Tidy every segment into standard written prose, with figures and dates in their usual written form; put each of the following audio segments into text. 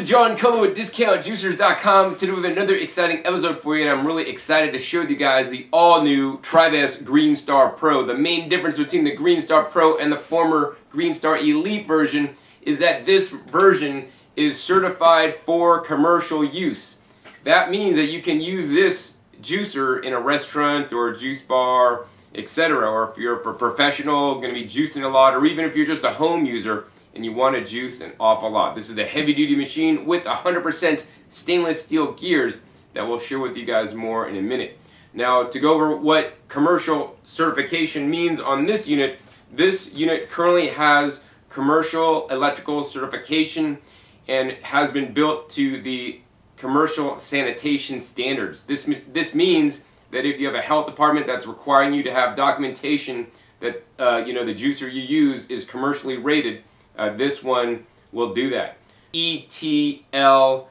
John Cullen with discountjuicers.com. Today we have another exciting episode for you, and I'm really excited to show you guys the all-new Tri-Vest Green Star Pro. The main difference between the Green Star Pro and the former Green Star Elite version is that this version is certified for commercial use. That means that you can use this juicer in a restaurant or a juice bar, etc. Or if you're a professional, going to be juicing a lot, or even if you're just a home user and you want to juice an awful lot. This is a heavy-duty machine with 100% stainless steel gears that we'll share with you guys more in a minute. Now, to go over what commercial certification means on this unit currently has commercial electrical certification and has been built to the commercial sanitation standards. This means that if you have a health department that's requiring you to have documentation that the juicer you use is commercially rated, this one will do that. ETL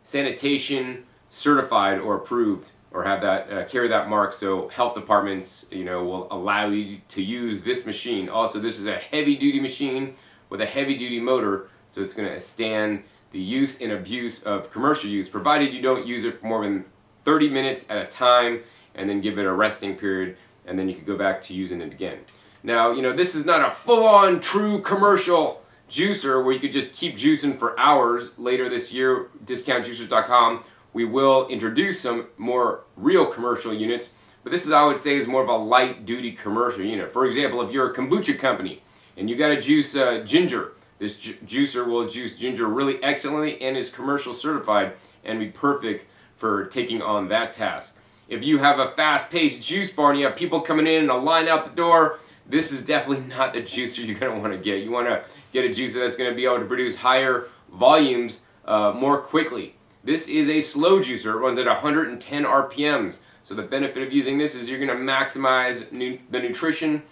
sanitation certified or approved, or have that carry that mark, so health departments will allow you to use this machine. Also, this is a heavy-duty machine with a heavy-duty motor, so it's going to stand the use and abuse of commercial use, provided you don't use it for more than 30 minutes at a time and then give it a resting period, and then you can go back to using it again. Now, this is not a full-on true commercial juicer where you could just keep juicing for hours. Later this year, discountjuicers.com, we will introduce some more real commercial units, but this is, I would say, is more of a light-duty commercial unit. For example, if you're a kombucha company and you got to juice ginger, this juicer will juice ginger really excellently and is commercial certified and be perfect for taking on that task. If you have a fast-paced juice bar and you have people coming in and a line out the door, this is definitely not the juicer you're going to want to get. You want to get a juicer that's going to be able to produce higher volumes more quickly. This is a slow juicer. It runs at 110 RPMs. So the benefit of using this is you're going to maximize the nutrition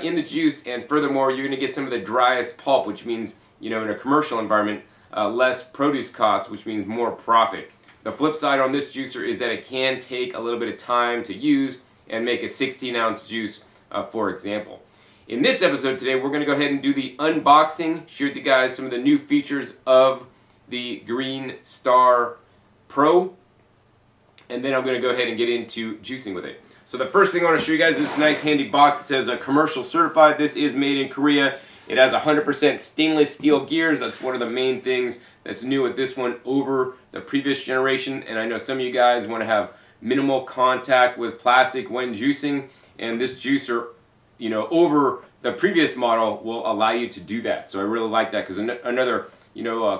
in the juice, and furthermore, you're going to get some of the driest pulp, which means, in a commercial environment, less produce costs, which means more profit. The flip side on this juicer is that it can take a little bit of time to use and make a 16-ounce juice, for example. In this episode today, we're going to go ahead and do the unboxing, share with you guys some of the new features of the Green Star Pro, and then I'm going to go ahead and get into juicing with it. So the first thing I want to show you guys is this nice handy box that says commercial certified. This is made in Korea. It has 100% stainless steel gears. That's one of the main things that's new with this one over the previous generation. And I know some of you guys want to have minimal contact with plastic when juicing, and this juicer, over the previous model will allow you to do that. So I really like that, because another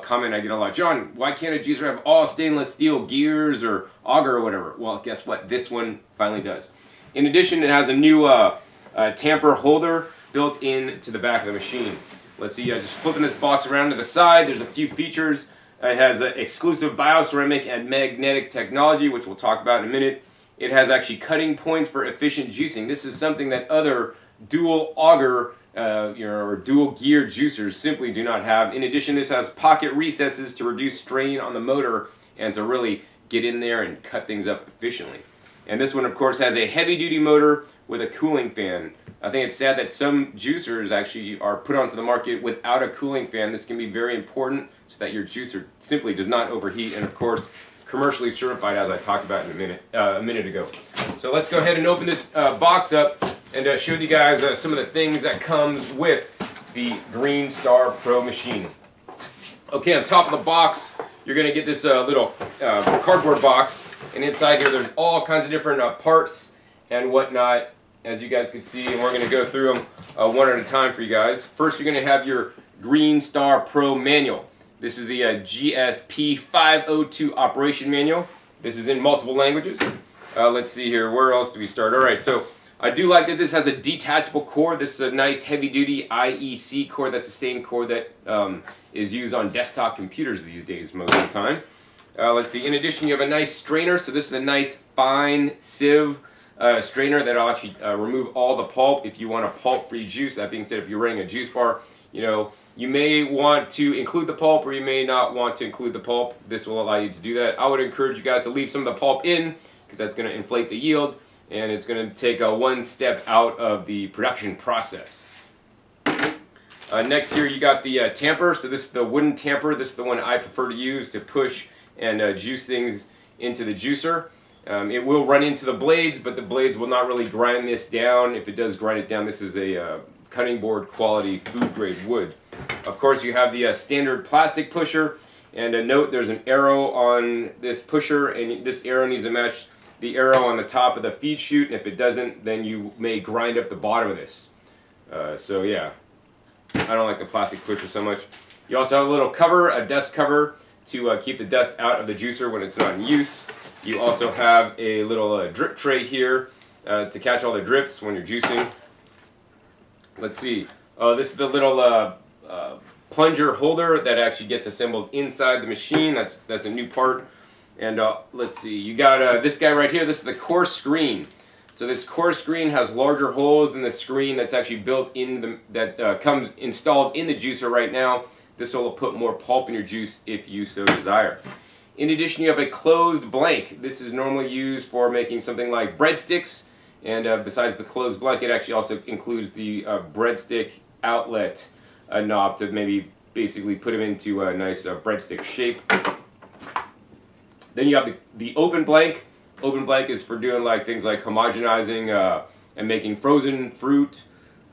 comment I get a lot, John, why can't a juicer have all stainless steel gears or auger or whatever? Well, guess what? This one finally does. In addition, it has a new Tamper holder built into the back of the machine. Let's see, just flipping this box around to the side, there's a few features. It has exclusive bioceramic and magnetic technology, which we'll talk about in a minute. It has actually cutting points for efficient juicing. This is something that other dual auger or dual gear juicers simply do not have. In addition, this has pocket recesses to reduce strain on the motor and to really get in there and cut things up efficiently. And this one, of course, has a heavy-duty motor with a cooling fan. I think it's sad that some juicers actually are put onto the market without a cooling fan. This can be very important so that your juicer simply does not overheat, and of course, commercially certified, as I talked about in a minute ago. So let's go ahead and open this box up and show you guys some of the things that comes with the Green Star Pro machine. Okay, on top of the box, you're going to get this little cardboard box, and inside here there's all kinds of different parts and whatnot, as you guys can see, and we're going to go through them one at a time for you guys. First, you're going to have your Green Star Pro manual. This is the GSP 502 operation manual. This is in multiple languages. Let's see here, where else do we start? All right, so I do like that this has a detachable core. This is a nice heavy-duty IEC core. That's the same core that is used on desktop computers these days most of the time. Let's see, in addition, you have a nice strainer. So this is a nice fine sieve strainer that'll actually remove all the pulp if you want a pulp-free juice. That being said, if you're running a juice bar, you may want to include the pulp or you may not want to include the pulp. This will allow you to do that. I would encourage you guys to leave some of the pulp in, because that's going to inflate the yield and it's going to take one step out of the production process. Next here you got the tamper. So this is the wooden tamper. This is the one I prefer to use to push and juice things into the juicer. It will run into the blades, but the blades will not really grind this down. If it does grind it down, this is a cutting board quality food grade wood. Of course, you have the standard plastic pusher, and a note, there's an arrow on this pusher, and this arrow needs to match the arrow on the top of the feed chute, and if it doesn't, then you may grind up the bottom of this. So yeah, I don't like the plastic pusher so much. You also have a little cover, a dust cover, to keep the dust out of the juicer when it's not in use. You also have a little drip tray here to catch all the drips when you're juicing. Let's see. Oh, this is the little plunger holder that actually gets assembled inside the machine. That's a new part. And let's see. You got this guy right here. This is the core screen. So this core screen has larger holes than the screen that's actually built in that comes installed in the juicer right now. This will put more pulp in your juice if you so desire. In addition, you have a closed blank. This is normally used for making something like breadsticks. And besides the closed blank, it actually also includes the breadstick outlet knob to maybe basically put them into a nice breadstick shape. Then you have the open blank. Open blank is for doing like things like homogenizing and making frozen fruit,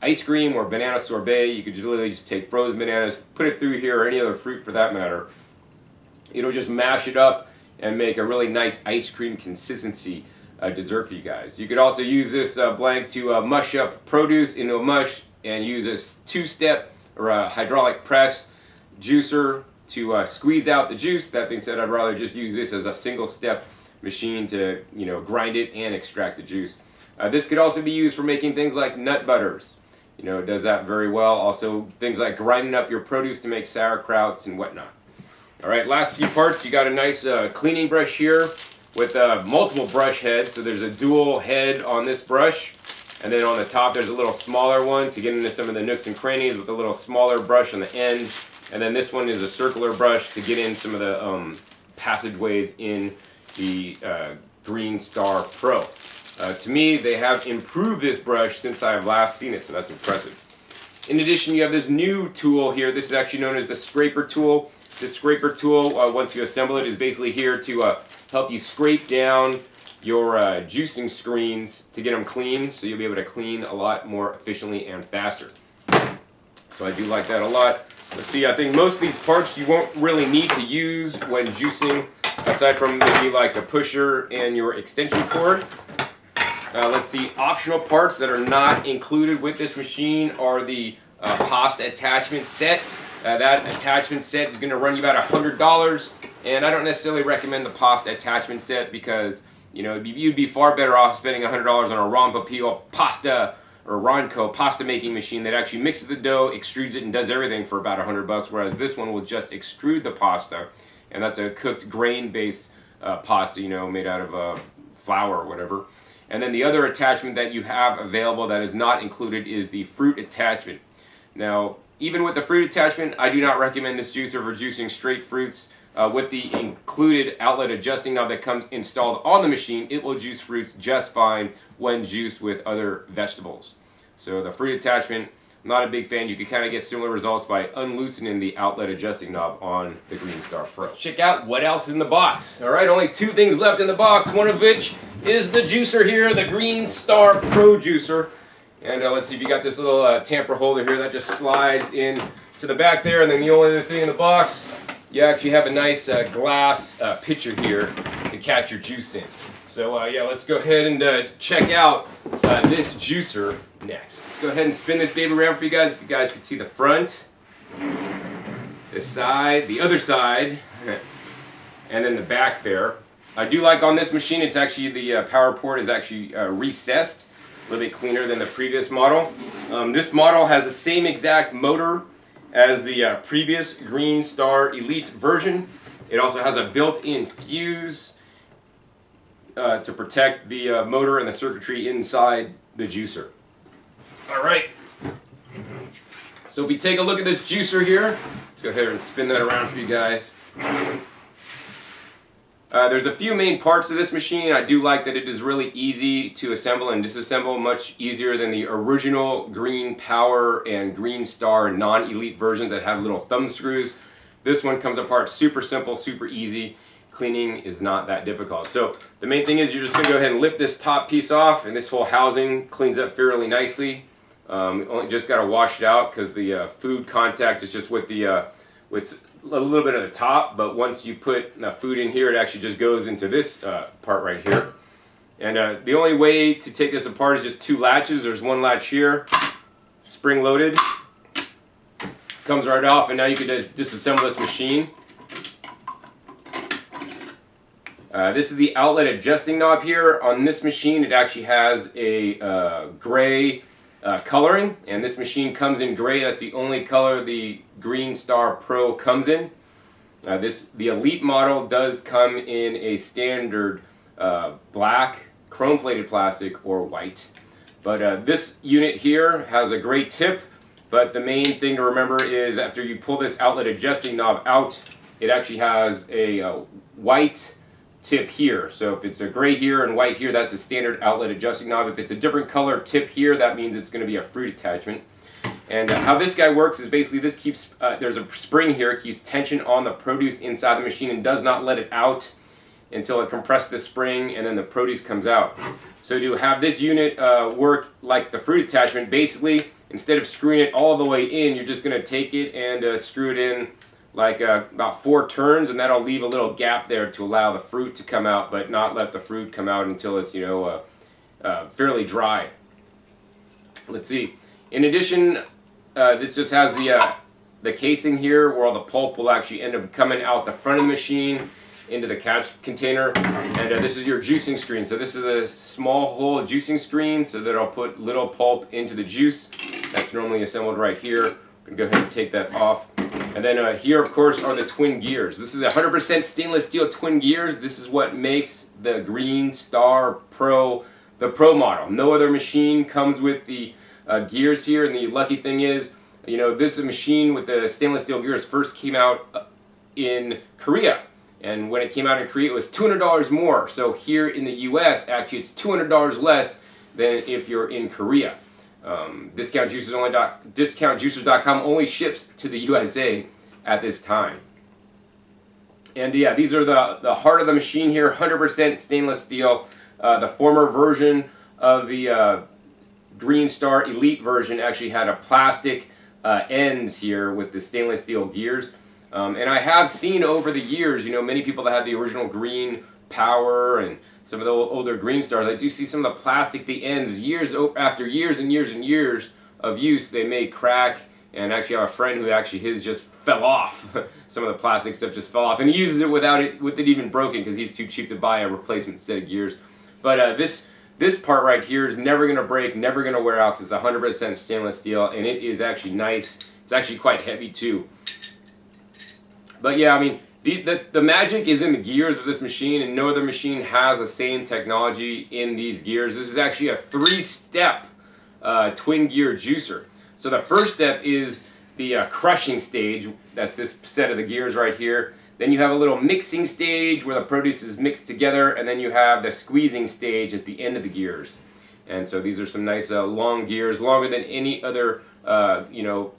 ice cream, or banana sorbet. You could literally just take frozen bananas, put it through here, or any other fruit for that matter. It'll just mash it up and make a really nice ice cream consistency dessert for you guys. You could also use this blank to mush up produce into a mush and use a two-step or a hydraulic press juicer to squeeze out the juice. That being said, I'd rather just use this as a single-step machine to, you know, grind it and extract the juice. This could also be used for making things like nut butters. You know, it does that very well. Also, things like grinding up your produce to make sauerkrauts and whatnot. All right, last few parts. You got a nice cleaning brush here with multiple brush heads. So there's a dual head on this brush, and then on the top there's a little smaller one to get into some of the nooks and crannies with a little smaller brush on the end. And then this one is a circular brush to get in some of the passageways in the Green Star Pro. To me, they have improved this brush since I've last seen it, so that's impressive. In addition, you have this new tool here. This is actually known as the scraper tool. This scraper tool, once you assemble it, is basically here to help you scrape down your juicing screens to get them clean, so you'll be able to clean a lot more efficiently and faster. So I do like that a lot. Let's see, I think most of these parts you won't really need to use when juicing, aside from maybe like a pusher and your extension cord. Let's see, optional parts that are not included with this machine are the pasta attachment set. That attachment set is going to run you about $100, and I don't necessarily recommend the pasta attachment set because, you know, you'd be far better off spending $100 on a Rompapil pasta or Ronco pasta making machine that actually mixes the dough, extrudes it, and does everything for about $100, whereas this one will just extrude the pasta, and that's a cooked grain-based pasta, you know, made out of flour or whatever. And then the other attachment that you have available that is not included is the fruit attachment. Now, even with the fruit attachment, I do not recommend this juicer for juicing straight fruits. With the included outlet adjusting knob that comes installed on the machine, it will juice fruits just fine when juiced with other vegetables. So the fruit attachment, I'm not a big fan. You can kind of get similar results by unloosening the outlet adjusting knob on the Green Star Pro. Check out what else is in the box. All right, only two things left in the box, one of which is the juicer here, the Green Star Pro juicer. And let's see if you got this little tamper holder here that just slides in to the back there. And then the only other thing in the box, you actually have a nice glass pitcher here to catch your juice in. So yeah, let's go ahead and check out this juicer next. Let's go ahead and spin this baby around for you guys. You guys can see the front, this side, the other side, and then the back there. I do like on this machine, it's actually the power port is actually recessed, a little bit cleaner than the previous model. This model has the same exact motor as the previous Green Star Elite version. It also has a built-in fuse to protect the motor and the circuitry inside the juicer. All right, so if we take a look at this juicer here, let's go ahead and spin that around for you guys. There's a few main parts of this machine. I do like that it is really easy to assemble and disassemble, much easier than the original Green Power and Green Star non-elite versions that have little thumb screws. This one comes apart super simple, super easy. Cleaning is not that difficult. So the main thing is you're just going to go ahead and lift this top piece off, and this whole housing cleans up fairly nicely. Only just got to wash it out because the food contact is just with the with a little bit of the top, but once you put food in here, it actually just goes into this part right here. And the only way to take this apart is just two latches. There's one latch here, spring loaded, comes right off, and now you can just disassemble this machine. This is the outlet adjusting knob here. On this machine, it actually has a gray coloring, and this machine comes in gray. That's the only color the Green Star Pro comes in. The Elite model does come in a standard black chrome plated plastic or white, but this unit here has a gray tip. But the main thing to remember is after you pull this outlet adjusting knob out, it actually has a white tip here. So if it's a gray here and white here, that's a standard outlet adjusting knob. If it's a different color tip here, that means it's going to be a fruit attachment. And how this guy works is basically this keeps, there's a spring here, it keeps tension on the produce inside the machine and does not let it out until it compresses the spring and then the produce comes out. So to have this unit work like the fruit attachment, basically instead of screwing it all the way in, you're just going to take it and screw it in like about 4 turns, and that'll leave a little gap there to allow the fruit to come out, but not let the fruit come out until it's, you know, fairly dry. Let's see. In addition, this just has the casing here where all the pulp will actually end up coming out the front of the machine into the catch container, and this is your juicing screen. So this is a small hole juicing screen, so that I'll put little pulp into the juice. That's normally assembled right here. I'm going to go ahead and take that off. And then here, of course, are the twin gears. This is 100% stainless steel twin gears. This is what makes the Green Star Pro the Pro model. No other machine comes with the gears here, and the lucky thing is, you know, this machine with the stainless steel gears first came out in Korea. And when it came out in Korea, it was $200 more. So here in the US, actually, it's $200 less than if you're in Korea. Discountjuicers.com only ships to the USA at this time. And yeah, these are the heart of the machine here, 100% stainless steel. The former version of the Green Star Elite version actually had a plastic ends here with the stainless steel gears. And I have seen over the years, you know, many people that had the original Green Power and some of the older Green Stars, I do see some of the plastic, the ends, years after years and years and years of use, they may crack. And actually I have a friend who actually his just fell off. Some of the plastic stuff just fell off, and he uses it with it even broken because he's too cheap to buy a replacement set of gears. But this part right here is never going to break, never going to wear out because it's 100% stainless steel, and it is actually nice. It's actually quite heavy too. But yeah, I mean, the magic is in the gears of this machine, and no other machine has the same technology in these gears. This is actually a 3-step twin gear juicer. So the first step is the crushing stage. That's this set of the gears right here. Then you have a little mixing stage where the produce is mixed together, and then you have the squeezing stage at the end of the gears. And so these are some nice long gears, longer than any other you know,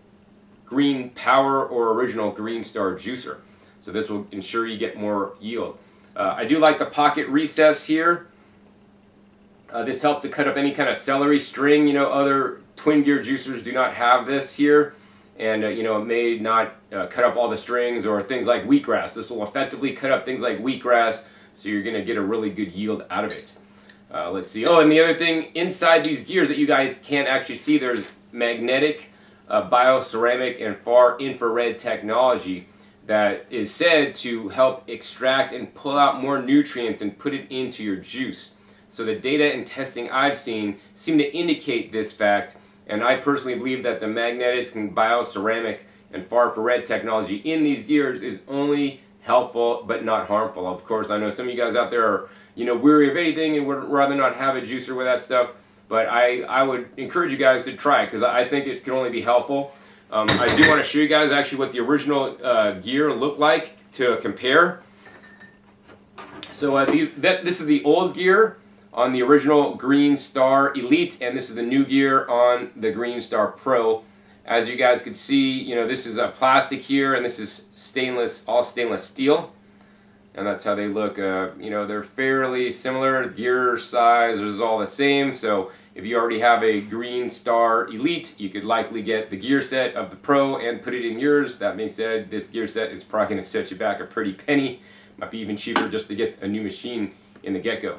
Green Power or original Green Star juicer. So this will ensure you get more yield. I do like the pocket recess here. This helps to cut up any kind of celery string. You know, other twin gear juicers do not have this here. And you know, it may not cut up all the strings or things like wheatgrass. This will effectively cut up things like wheatgrass, so you're going to get a really good yield out of it. Let's see. Oh, and the other thing, inside these gears that you guys can't actually see, there's magnetic, bioceramic, and far infrared technology that is said to help extract and pull out more nutrients and put it into your juice. So the data and testing I've seen seem to indicate this fact, and I personally believe that the magnetics and bioceramic and far infrared technology in these gears is only helpful but not harmful. Of course, I know some of you guys out there are, you know, weary of anything and would rather not have a juicer with that stuff, but I would encourage you guys to try it because I think it can only be helpful. I do want to show you guys actually what the original gear looked like to compare. So this is the old gear on the original Green Star Elite, and this is the new gear on the Green Star Pro. As you guys can see, you know, this is plastic here, and this is stainless, all stainless steel, and that's how they look. You know, they're fairly similar. Gear size is all the same. So if you already have a Green Star Elite, you could likely get the gear set of the Pro and put it in yours. That being said, this gear set is probably going to set you back a pretty penny. Might be even cheaper just to get a new machine in the get-go.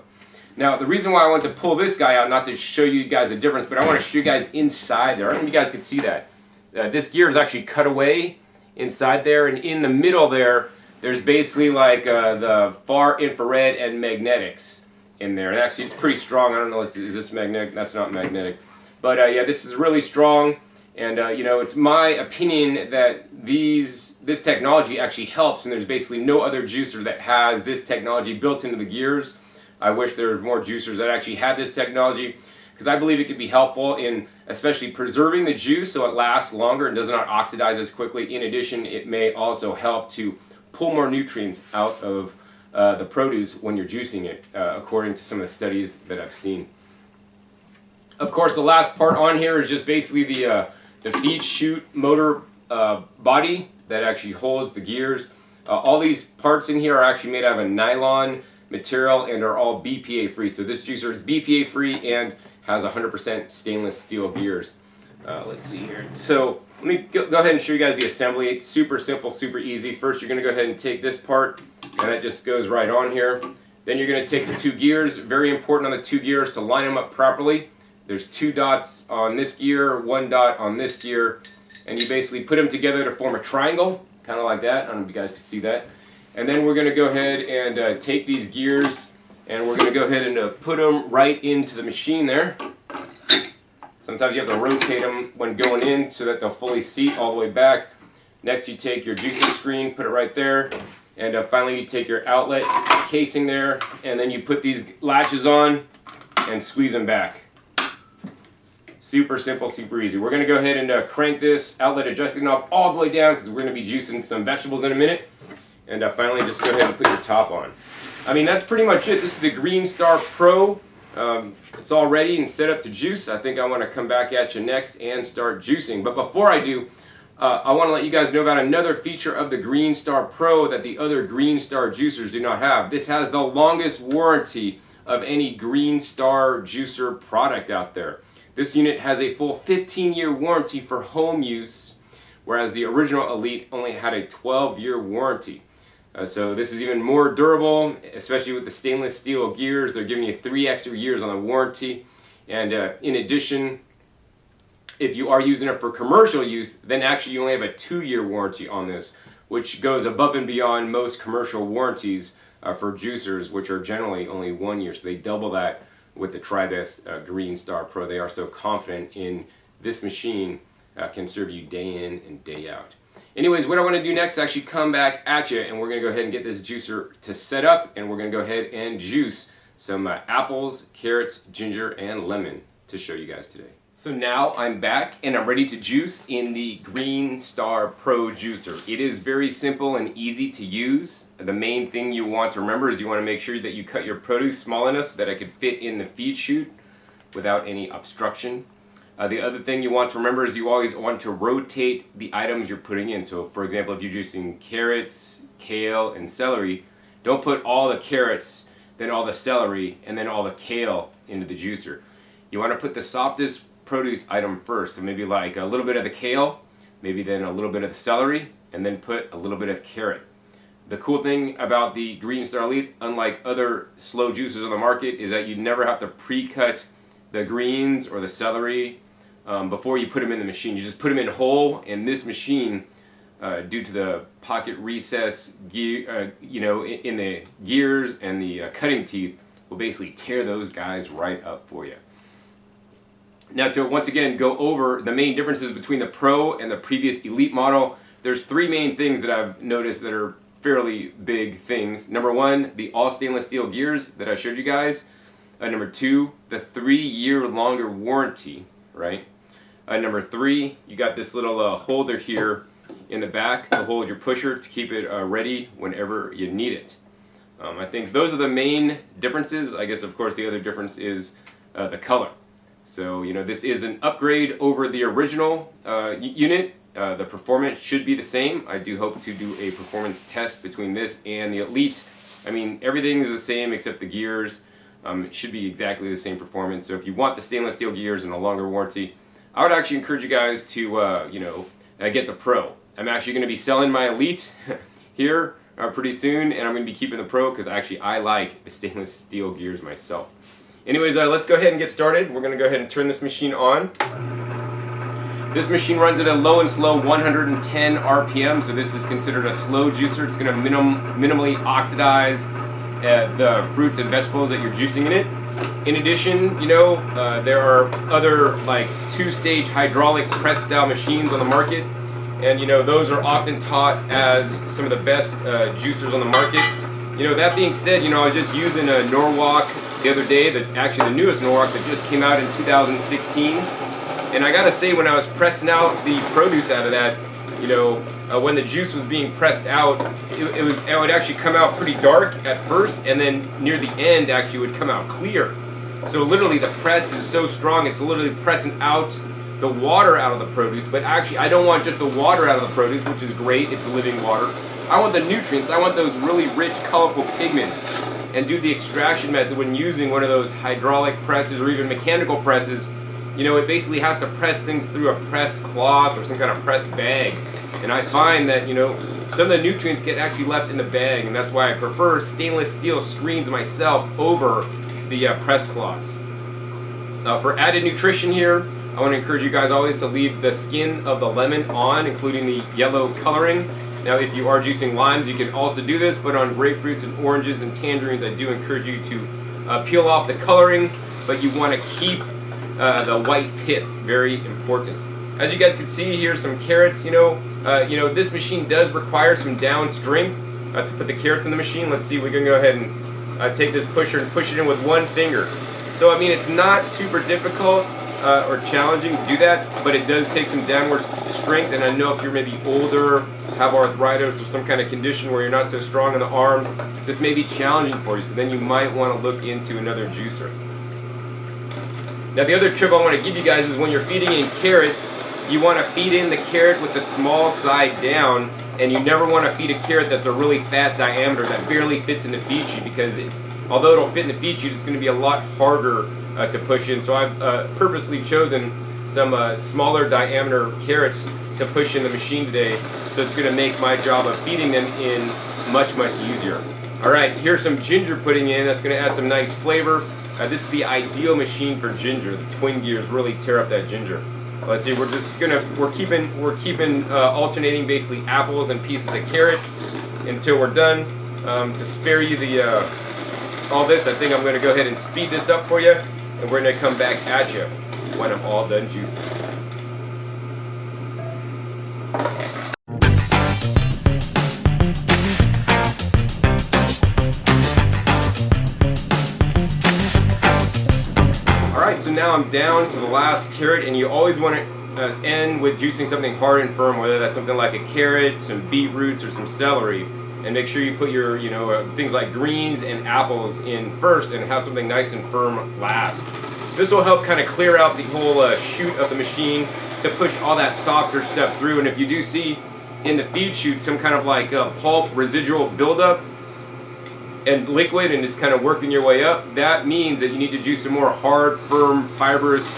Now, the reason why I want to pull this guy out, not to show you guys the difference, but I want to show you guys inside there. I don't know if you guys can see that. This gear is actually cut away inside there, and in the middle there, there's basically like the far infrared and magnetics in there. And actually, it's pretty strong. I don't know, is this magnetic? That's not magnetic. But yeah, this is really strong, and you know, it's my opinion that this technology actually helps, and there's basically no other juicer that has this technology built into the gears. I wish there were more juicers that actually had this technology, because I believe it could be helpful in especially preserving the juice so it lasts longer and does not oxidize as quickly. In addition, it may also help to pull more nutrients out of the produce when you're juicing it, according to some of the studies that I've seen. Of course, the last part on here is just basically the feed chute motor body that actually holds the gears. All these parts in here are actually made out of a nylon material and are all BPA free. So this juicer is BPA free and has 100% stainless steel gears. Let's see here. So let me go ahead and show you guys the assembly. It's super simple, super easy. First, you're going to go ahead and take this part, and that just goes right on here. Then you're going to take the two gears. Very important on the two gears to line them up properly. There's 2 dots on this gear, 1 dot on this gear, and you basically put them together to form a triangle, kind of like that. I don't know if you guys can see that. And then we're going to go ahead and take these gears, and we're going to go ahead and put them right into the machine there. Sometimes you have to rotate them when going in so that they'll fully seat all the way back. Next, you take your juicing screen, put it right there, and finally you take your outlet casing there, and then you put these latches on and squeeze them back. Super simple, super easy. We're going to go ahead and crank this outlet adjusting knob all the way down, because we're going to be juicing some vegetables in a minute. And finally, just go ahead and put your top on. I mean, that's pretty much it. This is the Green Star Pro. It's all ready and set up to juice. I think I want to come back at you next and start juicing. But before I do, I want to let you guys know about another feature of the Green Star Pro that the other Green Star juicers do not have. This has the longest warranty of any Green Star juicer product out there. This unit has a full 15-year warranty for home use, whereas the original Elite only had a 12-year warranty. So this is even more durable, especially with the stainless steel gears. They're giving you 3 extra years on the warranty. And in addition, if you are using it for commercial use, then actually you only have a 2-year warranty on this, which goes above and beyond most commercial warranties for juicers, which are generally only 1 year. So they double that with the TriVest Green Star Pro. They are so confident in this machine can serve you day in and day out. Anyways, what I want to do next is actually come back at you, and we're going to go ahead and get this juicer to set up, and we're going to go ahead and juice some apples, carrots, ginger, and lemon to show you guys today. So now I'm back, and I'm ready to juice in the Green Star Pro juicer. It is very simple and easy to use. The main thing you want to remember is you want to make sure that you cut your produce small enough so that it can fit in the feed chute without any obstruction. The other thing you want to remember is you always want to rotate the items you're putting in. So for example, if you're juicing carrots, kale, and celery, don't put all the carrots, then all the celery, and then all the kale into the juicer. You want to put the softest produce item first. So maybe like a little bit of the kale, maybe then a little bit of the celery, and then put a little bit of carrot. The cool thing about the Green Star Elite, unlike other slow juicers on the market, is that you never have to pre-cut the greens or the celery before you put them in the machine. You just put them in whole, and this machine, due to the pocket recess gear, in the gears and the cutting teeth, will basically tear those guys right up for you. Now, to once again go over the main differences between the Pro and the previous Elite model, there's 3 main things that I've noticed that are fairly big things. Number 1, the all stainless steel gears that I showed you guys. Number 2, the 3-year longer warranty, right? Number 3, you got this little holder here in the back to hold your pusher to keep it ready whenever you need it. I think those are the main differences. I guess, of course, the other difference is the color. So, you know, this is an upgrade over the original unit. The performance should be the same. I do hope to do a performance test between this and the Elite. I mean, everything is the same except the gears. It should be exactly the same performance. So if you want the stainless steel gears and a longer warranty, I would actually encourage you guys to, get the Pro. I'm actually going to be selling my Elite here pretty soon, and I'm going to be keeping the Pro because I like the stainless steel gears myself. Anyways, let's go ahead and get started. We're going to go ahead and turn this machine on. This machine runs at a low and slow 110 RPM, so this is considered a slow juicer. It's going to minimally oxidize the fruits and vegetables that you're juicing in it. In addition, there are other like two-stage hydraulic press style machines on the market, and those are often taught as some of the best juicers on the market. That being said, I was just using a Norwalk the other day, actually the newest Norwalk that just came out in 2016. And I gotta say, when I was pressing out the produce out of that, when the juice was being pressed out, it would actually come out pretty dark at first, and then near the end actually would come out clear. So literally the press is so strong, it's literally pressing out the water out of the produce. But actually I don't want just the water out of the produce, which is great, it's living water. I want the nutrients, I want those really rich, colorful pigments. And do the extraction method when using one of those hydraulic presses or even mechanical presses. It basically has to press things through a pressed cloth or some kind of pressed bag. And I find that, some of the nutrients get actually left in the bag, and that's why I prefer stainless steel screens myself over the press cloths. For added nutrition here, I want to encourage you guys always to leave the skin of the lemon on, including the yellow coloring. Now, if you are juicing limes, you can also do this, but on grapefruits and oranges and tangerines, I do encourage you to peel off the coloring, but you want to keep the white pith, very important. As you guys can see here, some carrots, this machine does require some down strength to put the carrots in the machine. Let's see, we can go ahead and take this pusher and push it in with one finger. So, I mean, it's not super difficult or challenging to do that, but it does take some downward strength, and I know if you're maybe older, have arthritis or some kind of condition where you're not so strong in the arms, this may be challenging for you, so then you might want to look into another juicer. Now the other tip I want to give you guys is when you're feeding in carrots, you want to feed in the carrot with the small side down, and you never want to feed a carrot that's a really fat diameter that barely fits in the feed chute, because although it'll fit in the feed chute, it's going to be a lot harder to push in. So I've purposely chosen some smaller diameter carrots to push in the machine today, so it's going to make my job of feeding them in much, much easier. Alright, here's some ginger putting in. That's going to add some nice flavor. This is the ideal machine for ginger. The twin gears really tear up that ginger. Let's see, we're keeping alternating basically apples and pieces of carrot until we're done. To spare you all this, I think I'm going to go ahead and speed this up for you, and we're going to come back at you when I'm all done juicing. So now I'm down to the last carrot, and you always want to end with juicing something hard and firm, whether that's something like a carrot, some beetroots, or some celery. And make sure you put your things like greens and apples in first, and have something nice and firm last. This will help kind of clear out the whole chute of the machine to push all that softer stuff through. And if you do see in the feed chute some kind of like pulp residual buildup and liquid, and it's kind of working your way up, that means that you need to juice some more hard, firm, fibrous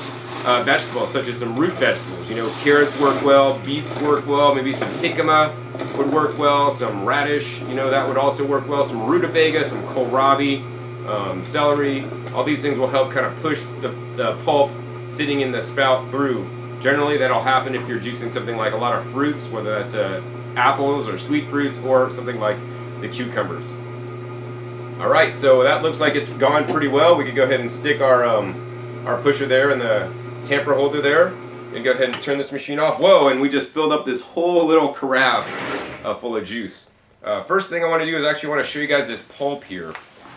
vegetables, such as some root vegetables. Carrots work well, beets work well, maybe some jicama would work well, some radish, that would also work well, some rutabaga, some kohlrabi, celery. All these things will help kind of push the pulp sitting in the spout through. Generally, that'll happen if you're juicing something like a lot of fruits, whether that's apples or sweet fruits or something like the cucumbers. Alright, so that looks like it's gone pretty well. We could go ahead and stick our pusher there and the tamper holder there, and go ahead and turn this machine off. Whoa, and we just filled up this whole little carafe full of juice. First thing I want to do is actually want to show you guys this pulp here.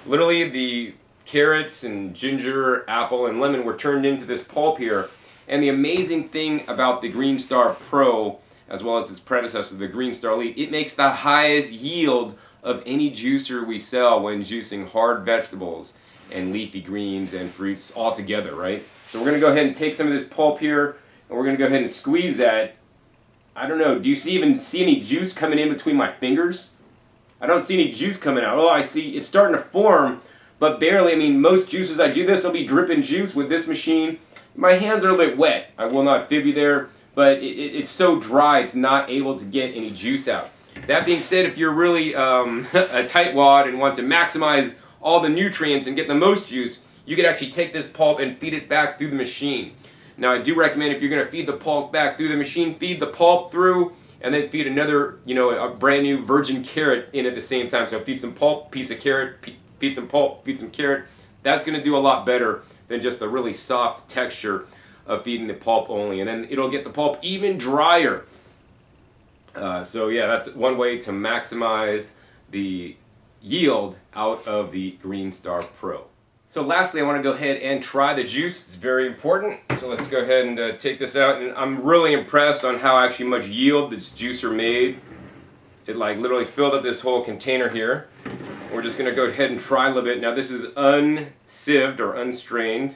Literally the carrots and ginger, apple, and lemon were turned into this pulp here. And the amazing thing about the Greenstar Pro, as well as its predecessor, the Greenstar Elite, it makes the highest yield of any juicer we sell when juicing hard vegetables and leafy greens and fruits all together, right? So we're going to go ahead and take some of this pulp here, and we're going to go ahead and squeeze that. I don't know, do you even see any juice coming in between my fingers? I don't see any juice coming out. Oh, I see it's starting to form, but barely. I mean, most juices I do this, I'll be dripping juice. With this machine, my hands are a little bit wet. I will not fib you there, but it's so dry it's not able to get any juice out. That being said, if you're really a tightwad and want to maximize all the nutrients and get the most juice, you could actually take this pulp and feed it back through the machine. Now, I do recommend if you're going to feed the pulp back through the machine, feed the pulp through, and then feed another, a brand new virgin carrot in at the same time. So feed some pulp, piece of carrot, feed some pulp, feed some carrot. That's going to do a lot better than just the really soft texture of feeding the pulp only. And then it'll get the pulp even drier. So yeah, that's one way to maximize the yield out of the Green Star Pro. So lastly, I want to go ahead and try the juice. It's very important. So let's go ahead and take this out. And I'm really impressed on how actually much yield this juicer made. It like literally filled up this whole container here. We're just going to go ahead and try a little bit. Now this is unsieved or unstrained.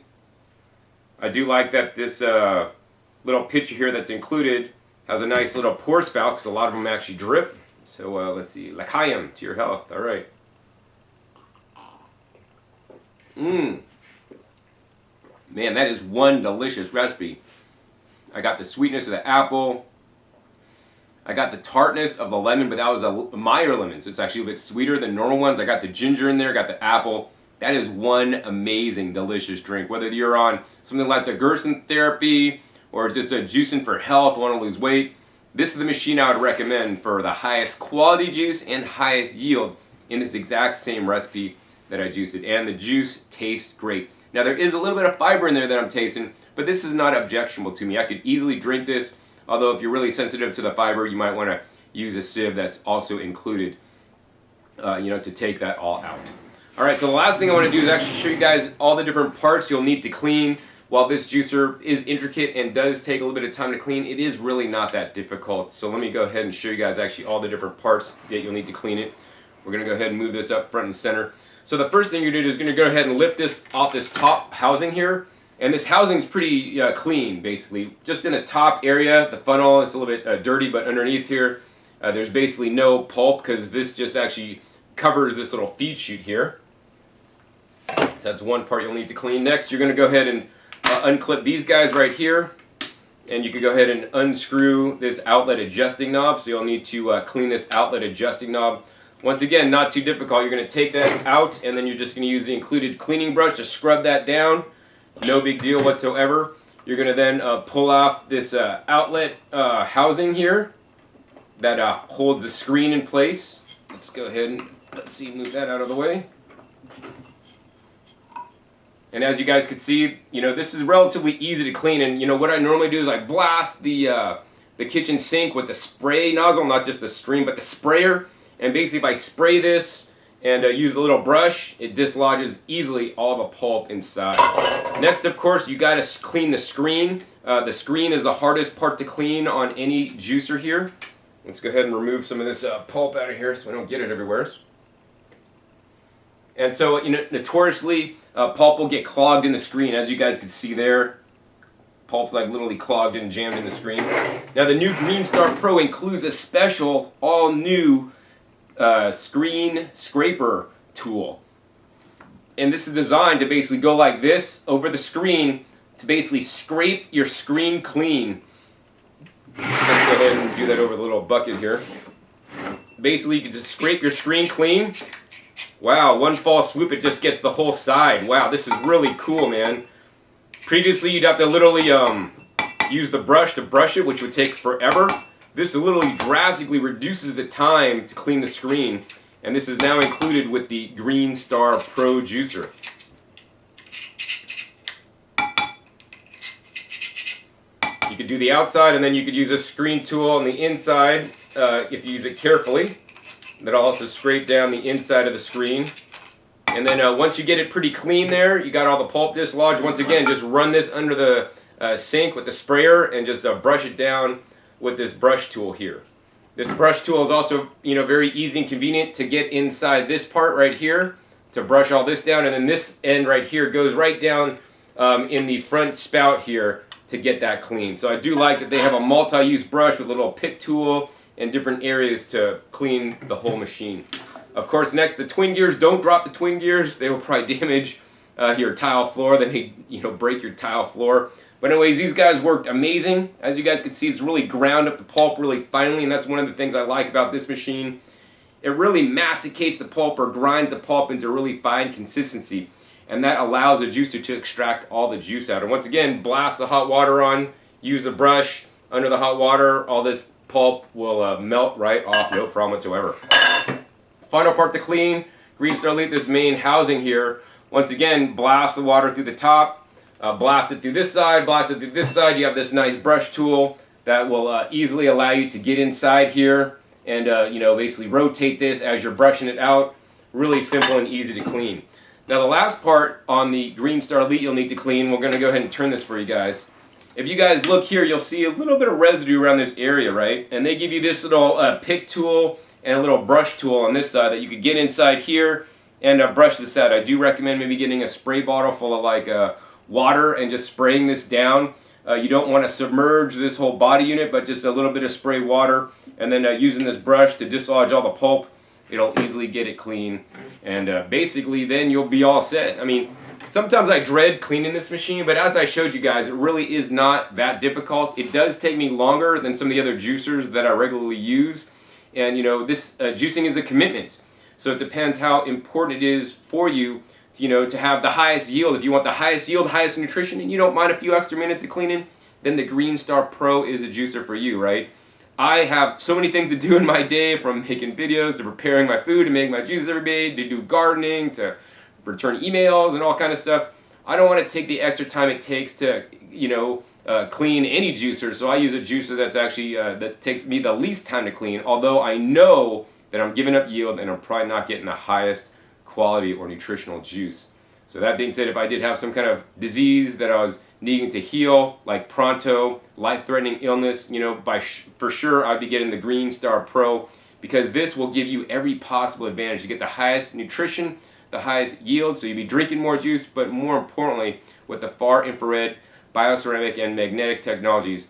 I do like that this little pitcher here that's included has a nice little pour spout because a lot of them actually drip. So let's see. L'chaim to your health. All right. Man, that is one delicious recipe. I got the sweetness of the apple. I got the tartness of the lemon, but that was a Meyer lemon, so it's actually a bit sweeter than normal ones. I got the ginger in there, got the apple. That is one amazing, delicious drink. Whether you're on something like the Gerson therapy or just a juicing for health, want to lose weight, this is the machine I would recommend for the highest quality juice and highest yield in this exact same recipe that I juiced it. And the juice tastes great. Now there is a little bit of fiber in there that I'm tasting, but this is not objectionable to me. I could easily drink this, although if you're really sensitive to the fiber, you might want to use a sieve that's also included, to take that all out. Alright, so the last thing I want to do is actually show you guys all the different parts you'll need to clean. While this juicer is intricate and does take a little bit of time to clean, it is really not that difficult. So let me go ahead and show you guys actually all the different parts that you'll need to clean it. We're going to go ahead and move this up front and center. So the first thing you're going to do is going to go ahead and lift this off this top housing here. And this housing is pretty clean, basically. Just in the top area, the funnel, it's a little bit dirty, but underneath here, there's basically no pulp because this just actually covers this little feed chute here. So that's one part you'll need to clean. Next, you're going to go ahead and unclip these guys right here. And you can go ahead and unscrew this outlet adjusting knob. So you'll need to clean this outlet adjusting knob. Once again, not too difficult. You're going to take that out, and then you're just going to use the included cleaning brush to scrub that down. No big deal whatsoever. You're going to then pull off this outlet housing here that holds the screen in place. Let's go ahead and, move that out of the way. And as you guys can see, this is relatively easy to clean. And what I normally do is I blast the kitchen sink with the spray nozzle, not just the stream, but the sprayer. And basically if I spray this and use the little brush, it dislodges easily all the pulp inside. Next, of course, you got to clean the screen. The screen is the hardest part to clean on any juicer here. Let's go ahead and remove some of this pulp out of here so we don't get it everywhere. And so, notoriously, pulp will get clogged in the screen, as you guys can see there. Pulp's like literally clogged and jammed in the screen. Now, the new Green Star Pro includes a special, all-new screen scraper tool. And this is designed to basically go like this over the screen to basically scrape your screen clean. Let's go ahead and do that over the little bucket here. Basically, you can just scrape your screen clean. Wow, one fall swoop, it just gets the whole side. Wow, this is really cool, man. Previously, you'd have to literally use the brush to brush it, which would take forever. This literally drastically reduces the time to clean the screen, and this is now included with the Green Star Pro Juicer. You could do the outside, and then you could use a screen tool on the inside if you use it carefully. That'll also scrape down the inside of the screen. And then once you get it pretty clean there, you got all the pulp dislodged. Once again, just run this under the sink with the sprayer and just brush it down with this brush tool here. This brush tool is also, very easy and convenient to get inside this part right here to brush all this down, and then this end right here goes right down in the front spout here to get that clean. So I do like that they have a multi-use brush with a little pick tool and different areas to clean the whole machine. Of course, next, the twin gears. Don't drop the twin gears. They will probably damage your tile floor. They may, break your tile floor. But anyways, these guys worked amazing. As you guys can see, it's really ground up the pulp really finely, and that's one of the things I like about this machine. It really masticates the pulp or grinds the pulp into really fine consistency, and that allows the juicer to extract all the juice out. And once again, blast the hot water on, use the brush under the hot water, all this pulp will melt right off, no problem whatsoever. Final part to clean, Greenstar Elite, this main housing here. Once again, blast the water through the top, blast it through this side, blast it through this side. You have this nice brush tool that will easily allow you to get inside here and basically rotate this as you're brushing it out. Really simple and easy to clean. Now the last part on the Greenstar Elite you'll need to clean, we're going to go ahead and turn this for you guys. If you guys look here, you'll see a little bit of residue around this area, right? And they give you this little pick tool and a little brush tool on this side that you could get inside here and brush this out. I do recommend maybe getting a spray bottle full of water and just spraying this down. You don't want to submerge this whole body unit, but just a little bit of spray water, and then using this brush to dislodge all the pulp. It'll easily get it clean, and basically then you'll be all set. I mean, sometimes I dread cleaning this machine, but as I showed you guys, it really is not that difficult. It does take me longer than some of the other juicers that I regularly use, and this juicing is a commitment. So it depends how important it is for you to have the highest yield. If you want the highest yield, highest nutrition, and you don't mind a few extra minutes of cleaning, then the Greenstar Pro is a juicer for you, right? I have so many things to do in my day, from making videos to preparing my food and making my juices every day, to do gardening, to return emails and all kind of stuff. I don't want to take the extra time it takes to, clean any juicer, so I use a juicer that's actually, that takes me the least time to clean, although I know that I'm giving up yield and I'm probably not getting the highest quality or nutritional juice. So that being said, if I did have some kind of disease that I was needing to heal, like pronto, life-threatening illness, for sure I'd be getting the Greenstar Pro, because this will give you every possible advantage. You get the highest nutrition, the highest yield, so you'll be drinking more juice, but more importantly, with the far infrared, bioceramic, and magnetic technologies,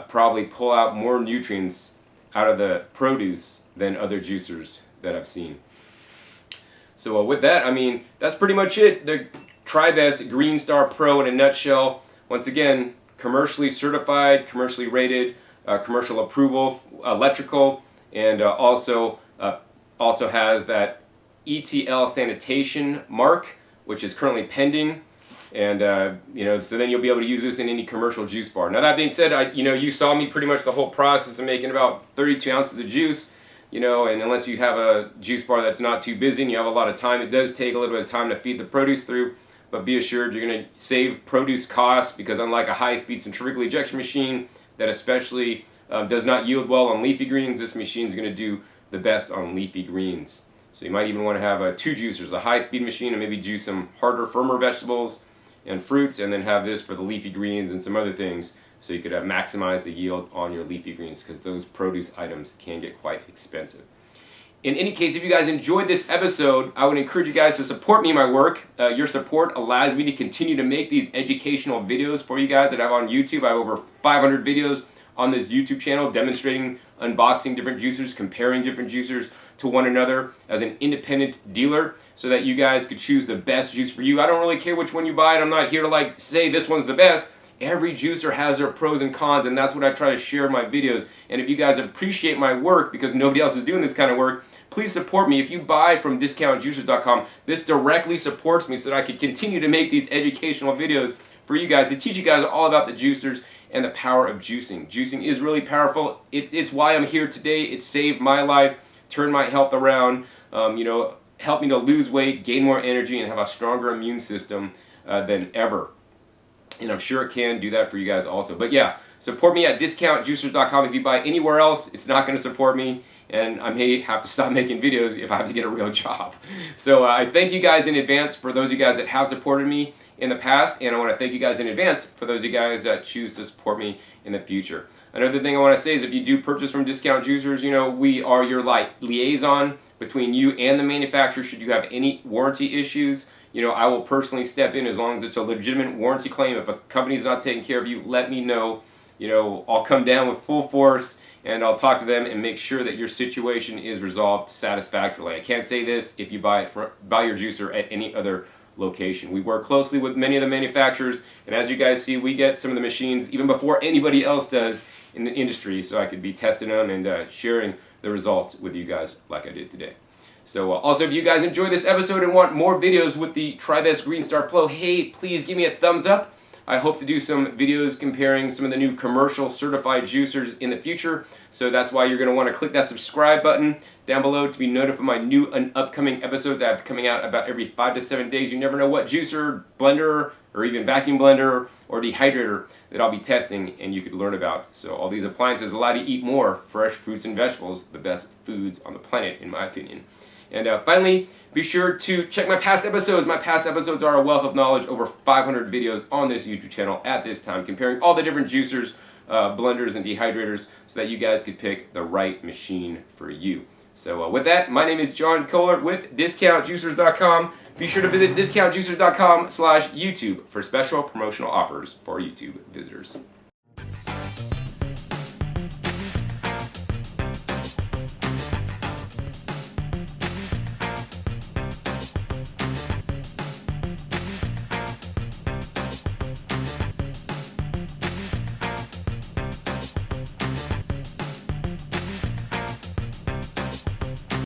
probably pull out more nutrients out of the produce than other juicers that I've seen. So with that, I mean, that's pretty much it. The TriBest Greenstar Pro in a nutshell. Once again, commercially certified, commercially rated, commercial approval, electrical, and also has that ETL sanitation mark, which is currently pending. And so then you'll be able to use this in any commercial juice bar. Now that being said, you saw me pretty much the whole process of making about 32 ounces of juice. And unless you have a juice bar that's not too busy and you have a lot of time, it does take a little bit of time to feed the produce through. But be assured you're going to save produce costs, because unlike a high-speed centrifugal ejection machine that especially does not yield well on leafy greens, this machine is going to do the best on leafy greens. So you might even want to have two juicers, a high-speed machine, and maybe juice some harder, firmer vegetables and fruits, and then have this for the leafy greens and some other things, so you could maximize the yield on your leafy greens, because those produce items can get quite expensive. In any case, if you guys enjoyed this episode, I would encourage you guys to support me in my work. Your support allows me to continue to make these educational videos for you guys that I have on YouTube. I have over 500 videos on this YouTube channel demonstrating, unboxing different juicers, comparing different juicers to one another as an independent dealer, so that you guys could choose the best juice for you. I don't really care which one you buy, and I'm not here to say this one's the best. Every juicer has their pros and cons, and that's what I try to share in my videos. And if you guys appreciate my work, because nobody else is doing this kind of work, please support me. If you buy from discountjuicers.com, this directly supports me so that I can continue to make these educational videos for you guys, to teach you guys all about the juicers and the power of juicing. Juicing is really powerful. It's why I'm here today. It saved my life, turned my health around, helped me to lose weight, gain more energy, and have a stronger immune system than ever. And I'm sure it can do that for you guys also. But yeah, support me at discountjuicers.com. If you buy anywhere else, it's not going to support me, and I may have to stop making videos if I have to get a real job. So I thank you guys in advance for those of you guys that have supported me, in the past, and I want to thank you guys in advance for those of you guys that choose to support me in the future. Another thing I want to say is if you do purchase from Discount Juicers, you know, we are your liaison between you and the manufacturer. Should you have any warranty issues, you know, I will personally step in as long as it's a legitimate warranty claim. If a company's not taking care of you, let me know. You know, I'll come down with full force and I'll talk to them and make sure that your situation is resolved satisfactorily. I can't say this if you buy your juicer at any other location. We work closely with many of the manufacturers, and as you guys see, we get some of the machines even before anybody else does in the industry, so I could be testing them and sharing the results with you guys like I did today. So also, if you guys enjoyed this episode and want more videos with the TriVest Green Star Pro, hey, please give me a thumbs up. I hope to do some videos comparing some of the new commercial certified juicers in the future. So that's why you're going to want to click that subscribe button down below to be notified of my new and upcoming episodes I have coming out about every 5 to 7 days. You never know what juicer, blender, or even vacuum blender or dehydrator that I'll be testing and you could learn about. So all these appliances allow you to eat more fresh fruits and vegetables, the best foods on the planet in my opinion. And finally, be sure to check my past episodes. My past episodes are a wealth of knowledge, over 500 videos on this YouTube channel at this time, comparing all the different juicers, blenders, and dehydrators so that you guys could pick the right machine for you. So with that, my name is John Kohler with discountjuicers.com. Be sure to visit discountjuicers.com/YouTube for special promotional offers for YouTube visitors.